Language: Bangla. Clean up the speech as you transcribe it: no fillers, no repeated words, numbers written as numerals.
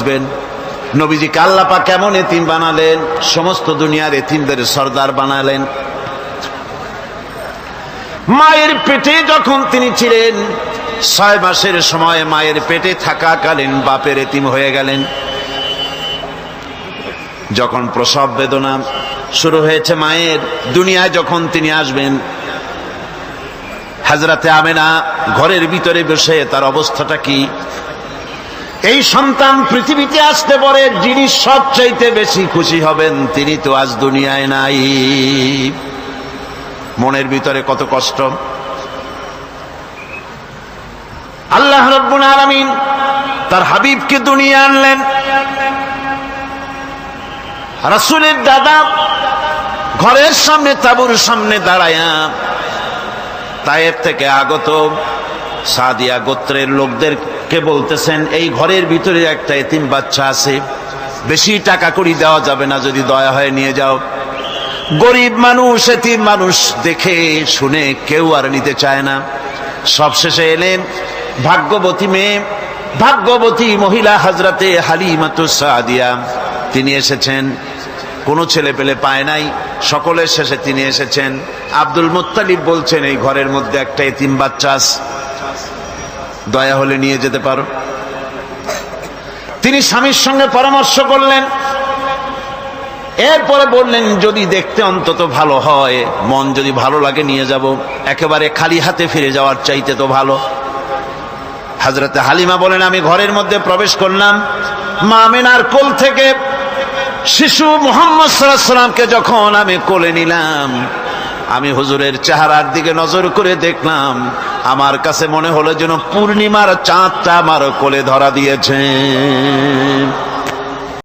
বুঝবেন নবীজিকে আল্লাহ পাক কেমন এতিম বানালেন, সমস্ত দুনিয়ার এতিমদের সর্দার বানালেন। মায়ের পেটে যখন তিনি ছিলেন 6 মাসের সময় মায়ের পেটে থাকাকালীন বাপের এতিম হয়ে গেলেন। যখন প্রসব বেদনা শুরু হয়েছে মায়ের, দুনিয়ায় যখন তিনি আসবেন, হযরতে আমেনা ঘরের ভিতরে বসে তার অবস্থাটা কি? এই সন্তান পৃথিবীতে আসতে পারে, যিনি সবচাইতে বেশি খুশি হবেন তিনি তো আজ দুনিয়ায় নাই। মনের ভিতরে কত কষ্ট। আল্লাহ রাব্বুল আলামিন তার হাবিবকে দুনিয়া আনলেন। রাসূলের দাদা ঘরের সামনে তাঁবুর সামনে দাঁড়ায়া তায়েফ থেকে আগত সাদিয়া গোত্রের লোকদেরকে বলতেছেন, এই ঘরের ভিতরে একটা এতিম বাচ্চা আছে, বেশি টাকা কড়ি দেওয়া যাবে না, যদি দয়া হয় নিয়ে যাও। গরিব মানুষ, এতিম মানুষ দেখে শুনে কেউ আর নিতে চায় না। সবশেষে এলেন ভাগ্যবতী মেয়ে, ভাগ্যবতী মহিলা হযরতে হালিমাতুস সাদিয়া। তিনি এসেছেন, কোনো ছেলে পেলে পায় নাই, সকলের শেষে তিনি এসেছেন। আব্দুল মুত্তালিব বলছেন, এই ঘরের মধ্যে একটা এতিম বাচ্চা আছে, দয়া হলে নিয়ে যেতে পারো। তিনি স্বামীর সঙ্গে পরামর্শ করলেন, এরপরে বললেন, যদি দেখতে অন্তত ভালো হয়, মন যদি ভালো লাগে নিয়ে যাব, একেবারে খালি হাতে ফিরে যাওয়ার চাইতে তো ভালো। হযরতে হালিমা বলেন, আমি ঘরের মধ্যে প্রবেশ করলাম, মা আমেনার কোল থেকে শিশু মুহাম্মদ সাল্লাল্লাহু আলাইহি সাল্লামকে যখন আমি কোলে নিলাম, আমি হুজুরের চেহারার দিকে নজর করে দেখলাম, আমার কাছে মনে হলো যেন পূর্ণিমার চাঁদটা আমার কোলে ধরা দিয়েছে।